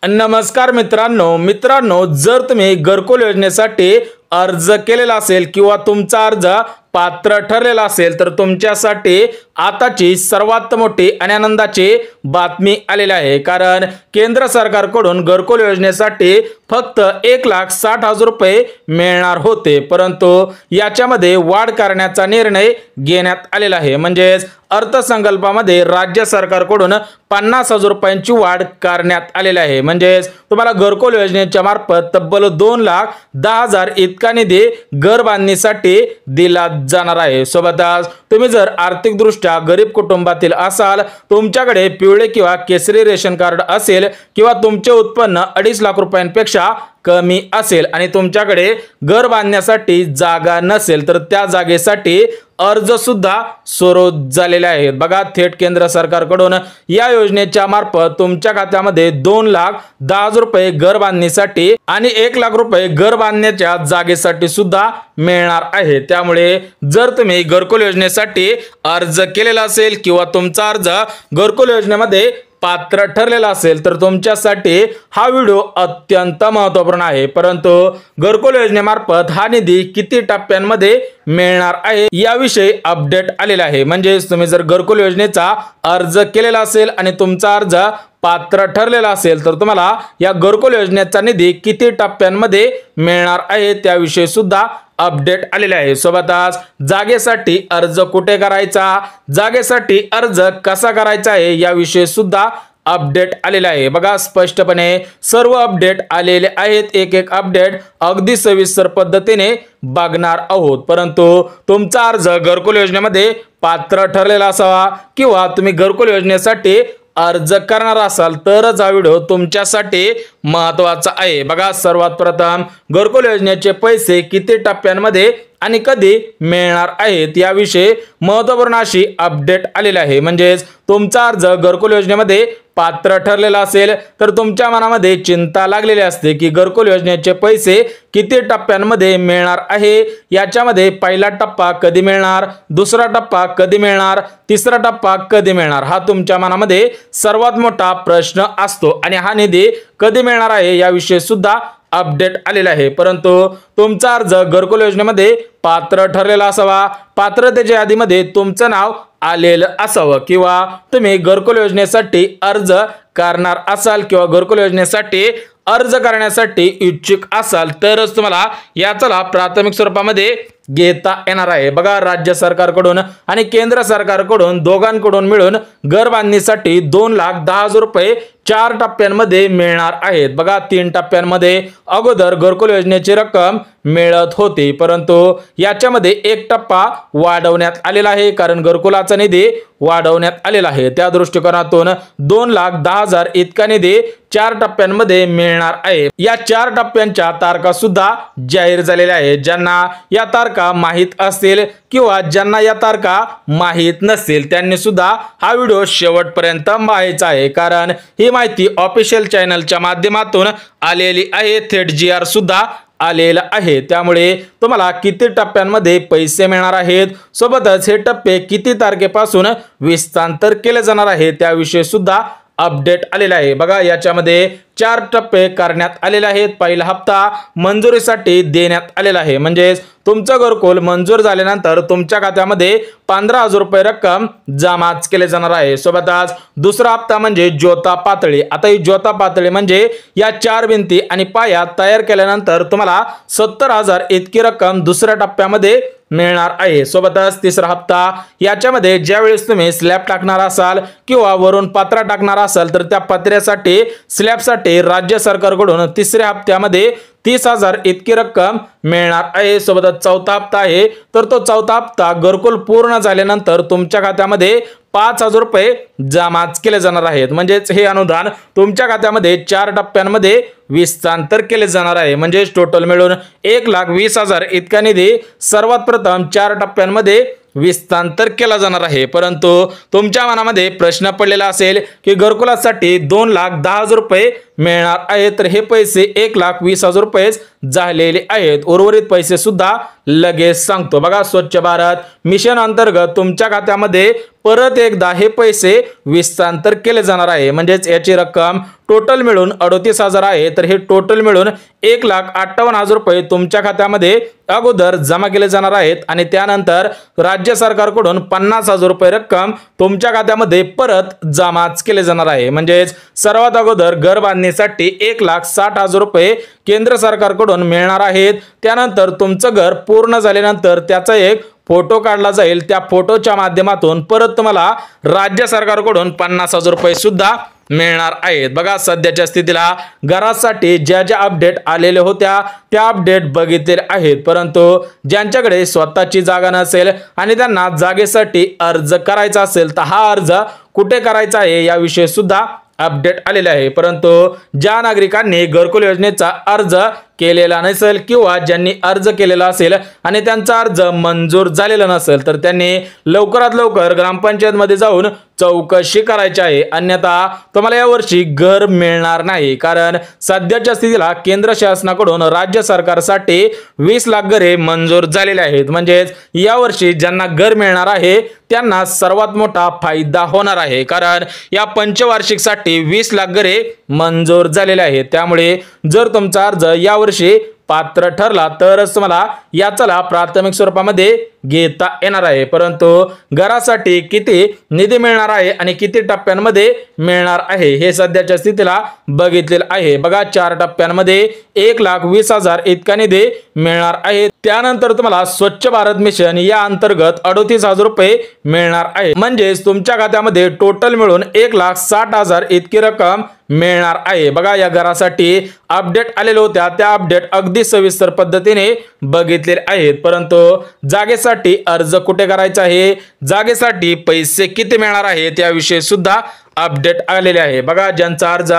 नमस्कार मित्रांनो जर तुम्ही घरकुल योजनेसाठी अर्ज केलेला असेल किंवा तुमचा अर्ज पात्र ठरलेला असेल तर तुमच्यासाठी आताची सर्वात मोठी आणि आनंदाची बातमी आलेली आहे। कारण केंद्र सरकारकडून घरकुल योजनेसाठी फक्त 1,60,000 रुपये मिळणार होते, परंतु याच्यामध्ये वाढ करण्याचा निर्णय घेण्यात आलेला आहे। म्हणजे अर्थसंकल्पामध्ये राज्य सरकारकडून 50,000 रुपयांची वाढ करण्यात आलेली आहे। म्हणजे तुम्हाला घरकुल योजनेच्या मार्फत तब्बल 2,10,000 इतका निधी घर बांधणीसाठी दिला जाणार आहे। सोबतच तुम्ही जर आर्थिक दृष्ट्या गरीब कुटुंबातील असाल, तुमच्याकडे पिवळे किंवा केसरी रेशन कार्ड असेल किंवा तुमचे उत्पन्न 2.5 लाख रुपयांपेक्षा कमी असेल आणि तुमच्याकडे घर बांधण्यासाठी जागा नसेल तर त्या जागेसाठी अर्ज सुद्धा सुरू झालेले आहेत। बघा, थेट केंद्र सरकारकडून या योजनेच्या मार्फत तुमच्या खात्यामध्ये 2,10,000 रुपये घर बांधणीसाठी आणि 1 लाख रुपये घर बांधण्याच्या जागेसाठी सुद्धा मिळणार आहे। त्यामुळे जर तुम्ही घरकुल योजनेसाठी अर्ज केलेला असेल किंवा तुमचा अर्ज घरकुल योजनेमध्ये पात्र ठरलेला असेल तर तुमच्यासाठी हा व्हिडिओ अत्यंत महत्त्वपूर्ण आहे। परंतु घरकुल योजनेमार्फत हा निधी किती टप्प्यांमध्ये मिळणार आहे याविषयी अपडेट आलेला आहे। म्हणजे तुम्ही जर घरकुल योजनेचा अर्ज केलेला असेल आणि तुमचा अर्ज पात्र ठरलेला असेल तर तुम्हाला या घरकुल योजनेचा निधी किती टप्प्यांमध्ये मिळणार आहे त्याविषयी सुद्धा अपडेट आलेले आहे। सोबतच जागेसाठी अर्ज कुठे करायचा, जागेसाठी अर्ज कसा करायचा आहे याविषयी सुद्धा अपडेट आलेला आहे। बघा, स्पष्टपणे सर्व अपडेट आलेले आहेत। एक अपडेट अगदी सविस्तर पद्धतीने बघणार आहोत। परंतु तुमचा अर्ज घरकुल योजनेमध्ये पात्र ठरलेला असावा किंवा तुम्ही घरकुल योजनेसाठी अर्ज करणार असाल तरच हा व्हिडिओ तुमच्यासाठी महत्त्वाचा आहे। बघा, सर्वात प्रथम घरकुल योजनेचे पैसे किती टप्प्यांमध्ये आणि कधी मिळणार आहेत याविषयी महत्त्वपूर्ण अशी अपडेट आलेली आहे। म्हणजे तुमचा अर्ज घरकुल योजनेमध्ये पात्र ठरलेला असेल तर तुमच्या मनामध्ये चिंता लागलेली असते की घरकुल योजनेचे पैसे किती टप्प्यांमध्ये मिळणार आहे, याच्यामध्ये पहिला टप्पा कधी मिळणार, दुसरा टप्पा कधी मिळणार, तिसरा टप्पा कधी मिळणार, हा तुमच्या मनामध्ये सर्वात मोठा प्रश्न असतो आणि हा निधी कधी मिळणार आहे याविषयी सुद्धा अपडेट आलेला आहे। परंतु तुमचा अर्ज घरकुल योजनेमध्ये पात्र ठरलेला असावा, पात्रतेच्या यादीमध्ये तुमचं नाव आलेलं असावं किंवा तुम्ही घरकुल योजनेसाठी अर्ज करणार असाल किंवा घरकुल योजनेसाठी अर्ज करण्यासाठी इच्छुक असाल तरच तुम्हाला याचा लाभ प्राथमिक स्वरूपामध्ये घेता येणार आहे। बघा, राज्य सरकारकडून आणि केंद्र सरकारकडून दोघांकडून मिळून घर बांधणीसाठी 2,10,000 रुपये 4 टप्प्यांमध्ये मिळणार आहेत। बघा, 3 टप्प्यांमध्ये अगोदर घरकुल योजनेची रक्कम मिळत होती, परंतु याच्यामध्ये 1 टप्पा वाढवण्यात आलेला आहे कारण घरकुलाचा निधी वाढवण्यात आलेला आहे। त्या दृष्टिकोनातून 2,10,000 इतका निधी 4 टप्प्यांमध्ये मिळणार आहे। या 4 टप्प्यांच्या तारखा सुद्धा जाहीर झालेल्या आहेत। ज्यांना या तारखा माहित असतील किंवा ज्यांना या तारखा माहित नसतील त्यांनी सुद्धा हा व्हिडिओ शेवटपर्यंत पाहायचा आहे, कारण ही माहिती ऑफिशियल चॅनलच्या माध्यमातून आलेली आहे। थेट GR सुद्धा आलेला आहे। त्यामुळे तुम्हाला किती टप्प्यांमध्ये पैसे मिळणार आहेत, सोबतच हे टप्पे किती तारखेपासून विस्तांतर केले जाणार आहे त्याविषयी सुद्धा अपडेट आलेला आहे। बघा, याच्यामध्ये 4 टप्पे करण्यात आलेले आहेत। पहिला हप्ता मंजुरीसाठी देण्यात आलेला आहे। म्हणजे तुमचं घरकुल मंजूर झाल्यानंतर तुमच्या खात्यामध्ये 15,000 रुपये रक्कम जमा केले जाणार आहे। सोबतच दुसरा हप्ता म्हणजे ज्योता पातळी। आता ही ज्योता पातळी म्हणजे या 4 भिंती आणि पाया तयार केल्यानंतर तुम्हाला 70,000 इतकी रक्कम दुसऱ्या टप्प्यामध्ये मिळणार आहे। सोबतच तिसरा हप्ता, याच्यामध्ये ज्यावेळेस तुम्ही स्लॅब टाकणार असाल किंवा वरून पत्रा टाकणार असाल तर त्या पत्र्यासाठी स्लॅबसाठी राज्य सरकारकडून तिसऱ्या हप्त्यामध्ये 30,000 इतकी रक्कम मिळणार आहे। सोबतच चौथा हप्ता आहे तर तो चौथा हप्ता घरकुल पूर्ण झाल्यानंतर तुमच्या खात्यामध्ये 5,000 रुपये जमा केले जाणार आहेत। म्हणजेच हे अनुदान तुमच्या खात्यामध्ये 4 टप्प्यांमध्ये विस्तांतर केले जाणार आहे। म्हणजे टोटल मिळून 1,20,000 इतका निधी सर्वात प्रथम 4 टप्प्यांमध्ये विस्तांतर केला जाणार आहे। परंतु तुमच्या मनामध्ये प्रश्न पडलेला असेल की घरकुलासाठी 2,10,000 रुपये मिळणार आहे, तर हे पैसे 1,20,000 रुपये झालेले आहेत. उर्वरित पैसे सुद्धा लगेच सांगतो. बघा, स्वच्छ भारत मिशन अंतर्गत तुमच्या खात्यामध्ये परत एकदा हे पैसे विस्तांतर केले जाणार आहे. म्हणजेच याची रक्कम टोटल मिळून 38,000 आहे, तर हे टोटल मिळून 1,58,000 रुपये तुमच्या खात्यामध्ये अगोदर जमा केले जाणार आहेत आणि त्यानंतर राज्य सरकारकडून 50,000 रुपये रक्कम तुमच्या खात्यामध्ये परत जमा केले जाणार आहे. म्हणजेच सर्वात अगोदर घर बांधणीसाठी 1,60,000 रुपये केंद्र सरकारकडून मिळणार आहेत. त्यानंतर तुमचं घर पूर्ण झाल्यानंतर त्याचा एक फोटो काढला जाईल. त्या फोटोच्या माध्यमातून परत तुम्हाला राज्य सरकारकडून 50,000 रुपये सुद्धा मिळणार आहेत. बघा, सध्याच्या स्थितीला घरासाठी ज्या ज्या अपडेट आलेल्या होत्या त्या अपडेट बघितलेले आहेत, परंतु ज्यांच्याकडे स्वतःची जागा नसेल आणि त्यांना जागेसाठी अर्ज करायचा असेल तर हा अर्ज कुठे करायचा आहे याविषयी सुद्धा अपडेट आलेले आहे. परंतु ज्या नागरिकांनी घरकुल योजनेचा अर्ज केलेला नसेल किंवा ज्यांनी अर्ज केलेला असेल आणि त्यांचा अर्ज मंजूर झालेला नसेल तर त्यांनी लवकरात लवकर ग्रामपंचायत मध्ये जाऊन चौकशी करायची आहे. अन्यथा तुम्हाला यावर्षी घर मिळणार नाही. कारण सध्याच्या स्थितीला केंद्र शासनाकडून राज्य सरकारसाठी 20 लाख घरे मंजूर झालेले आहेत. म्हणजेच यावर्षी ज्यांना घर मिळणार आहे त्यांना सर्वात मोठा फायदा होणार आहे. कारण या पंचवार्षिकसाठी 20 लाख घरे मंजूर झालेले आहेत. त्यामुळे जर तुमचा अर्ज यावर्षी पात्र ठरला तरच तुम्हाला याचा लाभ प्राथमिक स्वरूपामध्ये घेता येणार आहे. परंतु घरासाठी किती निधी मिळणार आहे आणि किती टप्प्यांमध्ये मिळणार आहे हे सध्याच्या स्थितीला बघितलेलं आहे. बघा, 4 टप्प्यांमध्ये 1,20,000 इतका निधी मिळणार आहे. त्यानंतर तुम्हाला स्वच्छ भारत मिशन या अंतर्गत 38,000 रुपये मिळणार आहे. म्हणजेच तुमच्या खात्यामध्ये टोटल मिळून 1,60,000 इतकी रक्कम मिळणार आहे. बघा, या घरासाठी अपडेट आलेल्या होत्या त्या अपडेट अगदी सविस्तर पद्धतीने बघितलेले आहेत. परंतु जागेसाठी अर्ज कुठे करायचा आहे, जागेसाठी पैसे किती मिळणार आहे त्याविषयी सुद्धा अपडेट आलेले आहे. बघा, ज्यांचा अर्ज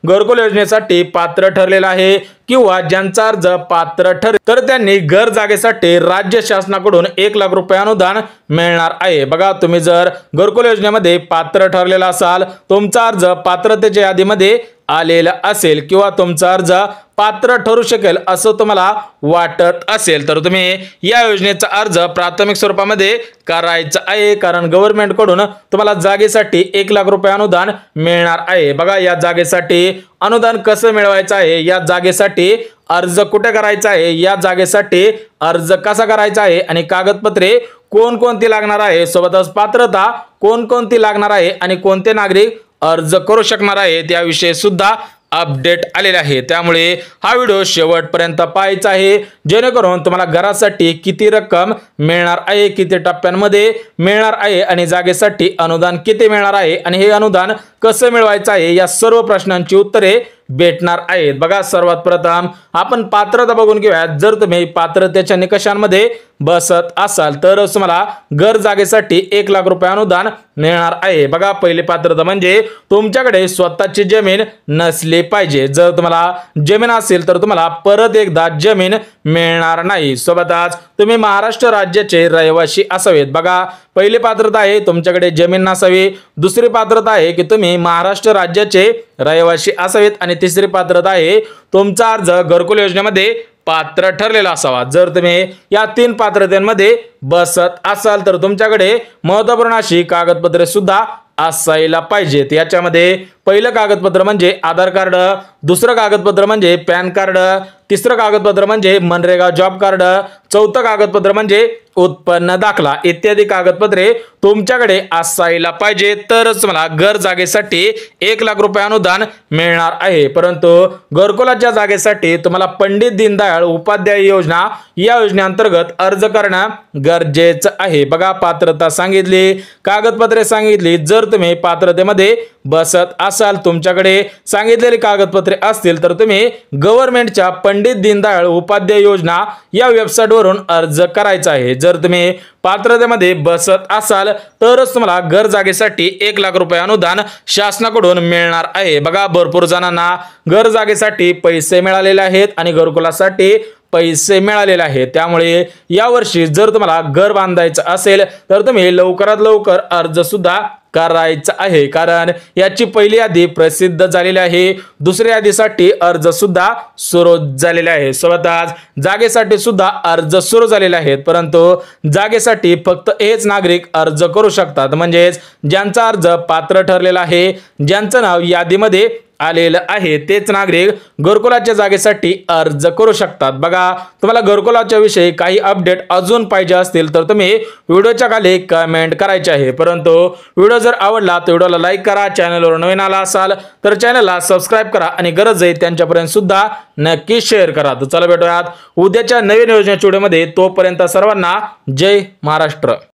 घरकुल योजनेसाठी पात्र ठरलेला आहे किंवा ज्यांचा अर्ज पात्र ठरेल तर त्यांनी घर जागेसाठी राज्य शासनाकडून 1 लाख रुपये अनुदान मिळणार आहे. बघा, तुम्ही जर घरकुल योजनेमध्ये पात्र ठरलेला असाल, तुमचा अर्ज पात्रतेच्या यादीमध्ये आलेला असेल किंवा तुमचा अर्ज पात्र ठरू शकेल असं तुम्हाला वाटत असेल तर तुम्ही या योजनेचा अर्ज प्राथमिक स्वरूपामध्ये करायचा आहे. कारण गव्हर्नमेंट कडून तुम्हाला जागेसाठी 1 लाख रुपये अनुदान मिळणार आहे. बघा, या जागेसाठी अनुदान कसं मिळवायचं आहे, या जागेसाठी अर्ज कुठे करायचा आहे, या जागेसाठी अर्ज कसा करायचा आहे आणि कागदपत्रे कोणकोणती लागणार आहे, सोबतच पात्रता कोणकोणती लागणार आहे आणि कोणते नागरिक अर्ज करू शकणार आहे त्याविषयी सुद्धा अपडेट आलेले आहे. त्यामुळे हा व्हिडिओ शेवटपर्यंत पाहायचा आहे जेणेकरून तुम्हाला घरासाठी किती रक्कम मिळणार आहे, किती टप्प्यांमध्ये मिळणार आहे आणि जागेसाठी अनुदान किती मिळणार आहे आणि हे अनुदान कसं मिळवायचं आहे या सर्व प्रश्नांची उत्तरे भेटणार आहेत. बघा, सर्वात प्रथम आपण पात्रता बघून घेऊया. जर तुम्ही पात्रतेच्या निकषांमध्ये बसत असाल तर तुम्हाला घर जागेसाठी 1 लाख रुपये अनुदान मिळणार आहे. बघा, पहिली पात्रता म्हणजे तुमच्याकडे स्वतःची जमीन नसली पाहिजे. जर तुम्हाला जमीन असेल तर तुम्हाला परत एकदा जमीन मिळणार नाही. सोबतच तुम्ही महाराष्ट्र राज्याचे रहिवासी असावेत. बघा, पहिली पात्रता आहे तुमच्याकडे जमीन नसावी. दुसरी पात्रता आहे की तुम्ही महाराष्ट्र राज्याचे रहिवासी असावेत आणि तिसरी पात्रता आहे तुमचा अर्ज घरकुल योजनेमध्ये पात्र ठरलेला असावा. जर तुम्ही या 3 पात्रतेमध्ये बसत असाल तर तुमच्याकडे महत्त्वपूर्ण अशी कागदपत्रे सुद्धा असायला पाहिजेत. याच्यामध्ये पहिलं कागदपत्र म्हणजे आधार कार्ड, दुसरं कागदपत्र म्हणजे पॅन कार्ड, तिसरं कागदपत्र म्हणजे मनरेगा जॉब कार्ड, चौथं कागदपत्र म्हणजे उत्पन्न दाखला इत्यादी कागदपत्रे तुमच्याकडे असायला पाहिजे तरच तुम्हाला घर जागेसाठी 1 लाख रुपये अनुदान मिळणार आहे. परंतु घरकुलाच्या जागेसाठी तुम्हाला पंडित दीनदयाळ उपाध्याय योजना या योजनेअंतर्गत अर्ज करणं गरजेचं आहे. बघा, पात्रता सांगितली, कागदपत्रे सांगितली. जर तुम्ही पात्रतेमध्ये बसत असाल, तुमच्याकडे सांगितलेली कागदपत्रे असतील तर तुम्ही गव्हर्नमेंटच्या पंडित दीनदयाळ उपाध्याय योजना या वेबसाईट वरून अर्ज करायचा आहे. जर तुम्ही पात्रतेमध्ये बसत असाल तरच तुम्हाला घर जागेसाठी 1 लाख रुपये अनुदान शासनाकडून मिळणार आहे. बघा, भरपूर जणांना घर जागेसाठी पैसे मिळालेले आहेत आणि घरकुलासाठी पैसे मिळालेले आहेत. त्यामुळे यावर्षी जर तुम्हाला घर बांधायचं असेल तर तुम्ही लवकरात लवकर अर्ज सुद्धा करायचा आहे, कारण याची पहिली यादी प्रसिद्ध झालेली आहे. दुसऱ्या यादीसाठी अर्ज सुद्धा सुरू झालेले आहे. सोबतच जागेसाठी सुद्धा अर्ज सुरू झालेले आहेत, परंतु जागेसाठी फक्त हेच नागरिक अर्ज करू शकतात. म्हणजेच ज्यांचा अर्ज पात्र ठरलेला आहे, ज्यांचं नाव यादीमध्ये आलेलं आहे, तेच नागरिक घरकुलाच्या जागेसाठी अर्ज करू शकतात. बघा, तुम्हाला घरकुलाच्या विषयी काही अपडेट अजून पाहिजे असतील तर तुम्ही व्हिडिओच्या खाली कमेंट करायचे आहे. परंतु व्हिडिओ जर आवडला तर व्हिडिओला लाईक करा, चॅनलवर नवीन आला असाल तर चॅनलला सबस्क्राईब करा आणि गरज आहे त्यांच्यापर्यंत सुद्धा नक्की शेअर करा. तर चला भेटूयात उद्याच्या नवीन योजनेच्या व्हिडिओमध्ये. तोपर्यंत सर्वांना जय महाराष्ट्र.